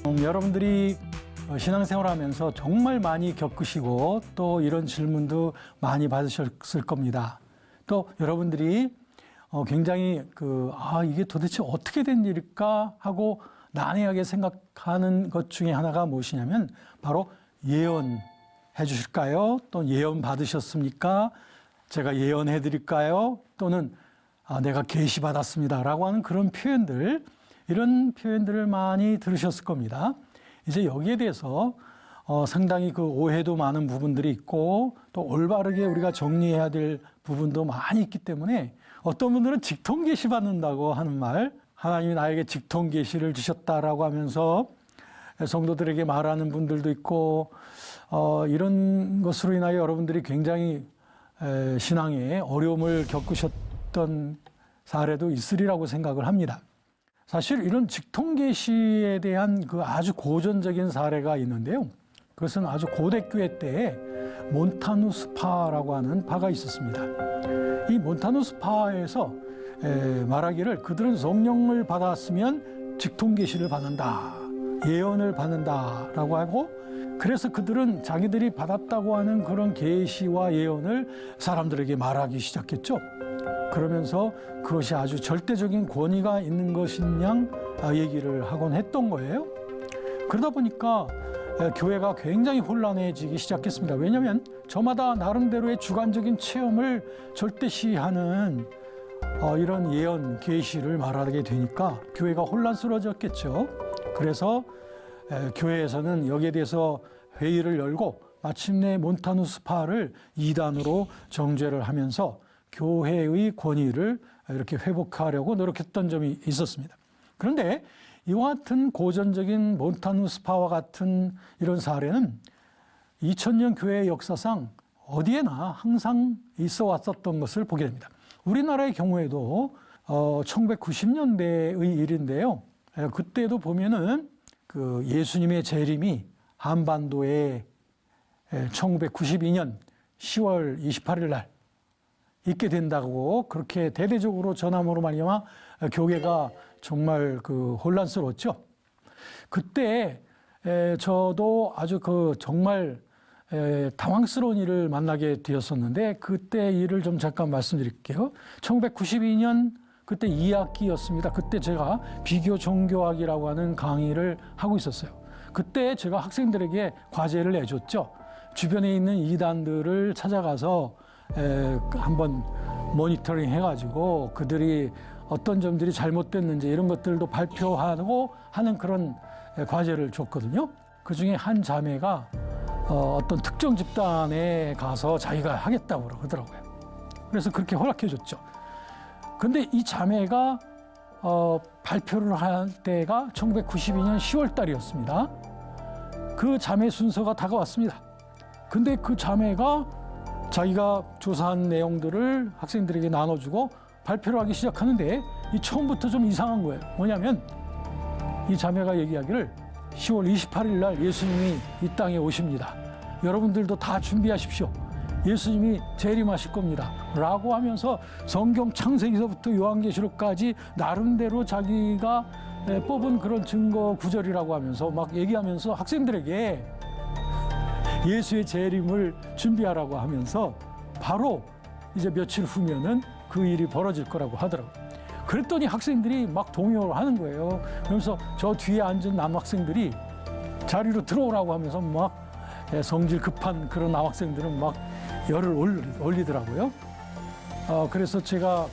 여러분들이 신앙생활 하면서 정말 많이 겪으시고 또 이런 질문도 많이 받으셨을 겁니다. 또 여러분들이 굉장히 이게 도대체 어떻게 된 일일까 하고 난해하게 생각하는 것 중에 하나가 무엇이냐면 바로 예언해 주실까요? 또 예언 받으셨습니까? 제가 예언해 드릴까요? 또는 내가 계시 받았습니다 라고 하는 그런 표현들, 이런 표현들을 많이 들으셨을 겁니다. 이제 여기에 대해서 상당히 그 오해도 많은 부분들이 있고 또 올바르게 우리가 정리해야 될 부분도 많이 있기 때문에 어떤 분들은 직통 계시 받는다고 하는 말, 하나님이 나에게 직통 계시를 주셨다라고 하면서 성도들에게 말하는 분들도 있고 이런 것으로 인하여 여러분들이 굉장히 신앙에 어려움을 겪으셨던 사례도 있으리라고 생각을 합니다. 사실 이런 직통 계시에 대한 그 아주 고전적인 사례가 있는데요. 그것은 아주 고대교회 때에 몬타누스파라고 하는 파가 있었습니다. 이 몬타누스파에서 말하기를 그들은 성령을 받았으면 직통 계시를 받는다, 예언을 받는다라고 하고, 그래서 그들은 자기들이 받았다고 하는 그런 계시와 예언을 사람들에게 말하기 시작했죠. 그러면서 그것이 아주 절대적인 권위가 있는 것인 양 얘기를 하곤 했던 거예요. 그러다 보니까 교회가 굉장히 혼란해지기 시작했습니다. 왜냐하면 저마다 나름대로의 주관적인 체험을 절대시하는 이런 예언, 계시를 말하게 되니까 교회가 혼란스러워졌겠죠. 그래서 교회에서는 여기에 대해서 회의를 열고 마침내 몬타누스파를 이단으로 정죄를 하면서 교회의 권위를 이렇게 회복하려고 노력했던 점이 있었습니다. 그런데 이와 같은 고전적인 몬타누스파와 같은 이런 사례는 2000년 교회의 역사상 어디에나 항상 있어 왔었던 것을 보게 됩니다. 우리나라의 경우에도 1990년대의 일인데요. 그때도 보면은 그 예수님의 재림이 한반도에 1992년 10월 28일 날 있게 된다고 그렇게 대대적으로 전함으로 말미암아 교회가 정말 혼란스러웠죠. 그때 저도 아주 정말 당황스러운 일을 만나게 되었었는데 그때 일을 좀 잠깐 말씀드릴게요. 1992년 그때 2학기였습니다. 그때 제가 비교 종교학이라고 하는 강의를 하고 있었어요. 그때 제가 학생들에게 과제를 내줬죠. 주변에 있는 이단들을 찾아가서 한번 모니터링 해가지고 그들이 어떤 점들이 잘못됐는지 이런 것들도 발표하고 하는 그런 과제를 줬거든요. 그 중에 한 자매가 어떤 특정 집단에 가서 자기가 하겠다고 그러더라고요. 그래서 그렇게 허락해 줬죠. 근데 이 자매가 발표를 할 때가 1992년 10월 달이었습니다. 그 자매 순서가 다가왔습니다. 근데 그 자매가 자기가 조사한 내용들을 학생들에게 나눠주고 발표를 하기 시작하는데 이 처음부터 좀 이상한 거예요. 뭐냐면 이 자매가 얘기하기를 10월 28일 날 예수님이 이 땅에 오십니다. 여러분들도 다 준비하십시오. 예수님이 재림하실 겁니다. 라고 하면서 성경 창세기서부터 요한계시록까지 나름대로 자기가 뽑은 그런 증거 구절이라고 하면서 막 얘기하면서 학생들에게 예수의 재림을 준비하라고 하면서 바로 이제 며칠 후면은 그 일이 벌어질 거라고 하더라고요. 그랬더니 학생들이 막 동요를 하는 거예요. 그러면서 저 뒤에 앉은 남학생들이 자리로 들어오라고 하면서 막 성질 급한 그런 남학생들은 막 열을 올리더라고요. 그래서 제가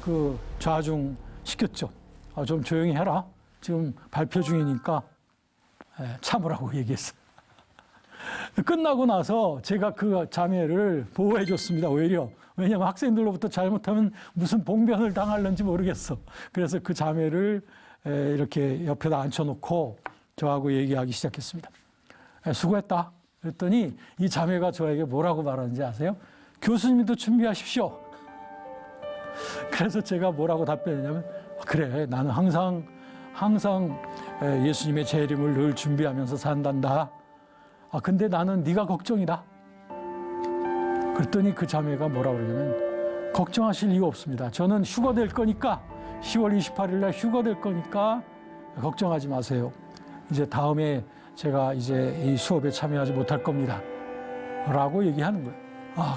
좌중 시켰죠. 좀 조용히 해라. 지금 발표 중이니까 참으라고 얘기했어요. 끝나고 나서 제가 그 자매를 보호해 줬습니다. 오히려. 왜냐하면 학생들로부터 잘못하면 무슨 봉변을 당할는지 모르겠어. 그래서 그 자매를 이렇게 옆에다 앉혀놓고 저하고 얘기하기 시작했습니다. 수고했다. 그랬더니 이 자매가 저에게 뭐라고 말하는지 아세요? 교수님도 준비하십시오. 그래서 제가 뭐라고 답변했냐면 그래, 나는 항상 예수님의 재림을 늘 준비하면서 산단다. 근데 나는 네가 걱정이다. 그랬더니 그 자매가 뭐라고 그러냐면 걱정하실 이유 없습니다. 저는 휴거될 거니까 10월 28일 날 휴거될 거니까 걱정하지 마세요. 이제 다음에 제가 이제 이 수업에 참여하지 못할 겁니다. 라고 얘기하는 거예요.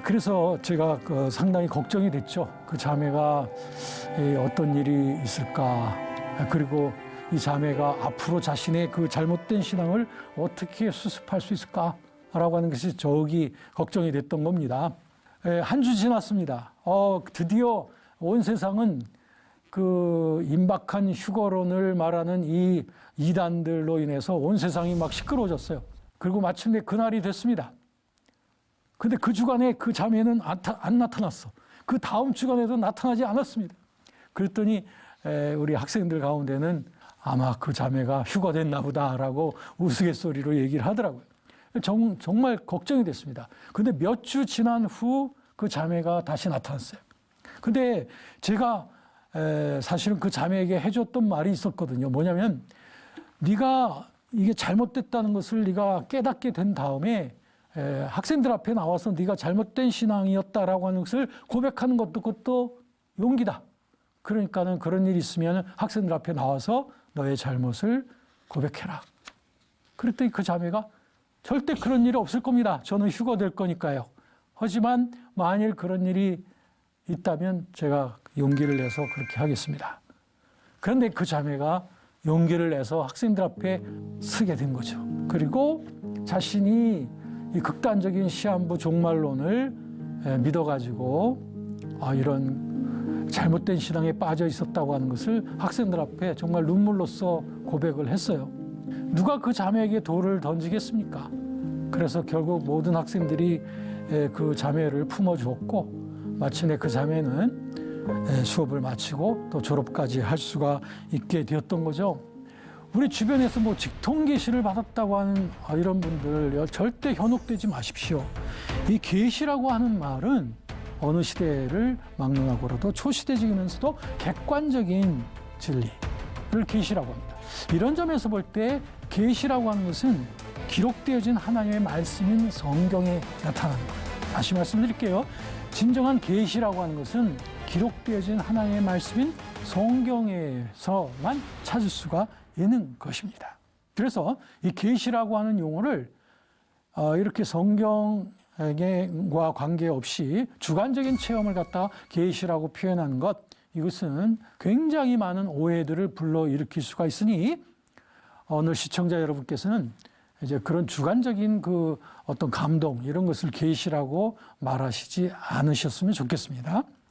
그래서 제가 상당히 걱정이 됐죠. 그 자매가 어떤 일이 있을까. 그리고 이 자매가 앞으로 자신의 그 잘못된 신앙을 어떻게 수습할 수 있을까라고 하는 것이 저기 걱정이 됐던 겁니다. 한 주 지났습니다. 드디어 온 세상은 그 임박한 휴거론을 말하는 이 이단들로 인해서 온 세상이 막 시끄러워졌어요. 그리고 마침내 그날이 됐습니다. 근데 그 주간에 그 자매는 안 나타났어. 그 다음 주간에도 나타나지 않았습니다. 그랬더니 우리 학생들 가운데는 아마 그 자매가 휴거됐나 보다라고 우스갯소리로 얘기를 하더라고요. 정말 걱정이 됐습니다. 근데 몇 주 지난 후 그 자매가 다시 나타났어요. 근데 제가 사실은 그 자매에게 해줬던 말이 있었거든요. 뭐냐면 네가 이게 잘못됐다는 것을 네가 깨닫게 된 다음에 학생들 앞에 나와서 네가 잘못된 신앙이었다라고 하는 것을 고백하는 것도 그것도 용기다. 그러니까는 그런 일이 있으면 학생들 앞에 나와서 너의 잘못을 고백해라. 그랬더니 그 자매가 절대 그런 일이 없을 겁니다. 저는 휴거될 거니까요. 하지만 만일 그런 일이 있다면 제가 용기를 내서 그렇게 하겠습니다. 그런데 그 자매가 용기를 내서 학생들 앞에 서게 된 거죠. 그리고 자신이 이 극단적인 시한부 종말론을 믿어가지고 이런 잘못된 신앙에 빠져 있었다고 하는 것을 학생들 앞에 정말 눈물로써 고백을 했어요. 누가 그 자매에게 돌을 던지겠습니까? 그래서 결국 모든 학생들이 그 자매를 품어주었고 마침내 그 자매는 수업을 마치고 또 졸업까지 할 수가 있게 되었던 거죠. 우리 주변에서 뭐 직통 계시를 받았다고 하는 이런 분들 절대 현혹되지 마십시오. 이 계시라고 하는 말은 어느 시대를 막론하고라도 초시대적이면서도 객관적인 진리를 계시라고 합니다. 이런 점에서 볼 때 계시라고 하는 것은 기록되어진 하나님의 말씀인 성경에 나타나는 거예요. 다시 말씀드릴게요. 진정한 계시라고 하는 것은 기록되어진 하나님의 말씀인 성경에서만 찾을 수가 있는 것입니다. 그래서 이 계시라고 하는 용어를 이렇게 성경과 관계없이 주관적인 체험을 갖다가 계시라고 표현하는 것, 이것은 굉장히 많은 오해들을 불러일으킬 수가 있으니 오늘 시청자 여러분께서는 이제 그런 주관적인 그 어떤 감동 이런 것을 계시라고 말하시지 않으셨으면 좋겠습니다.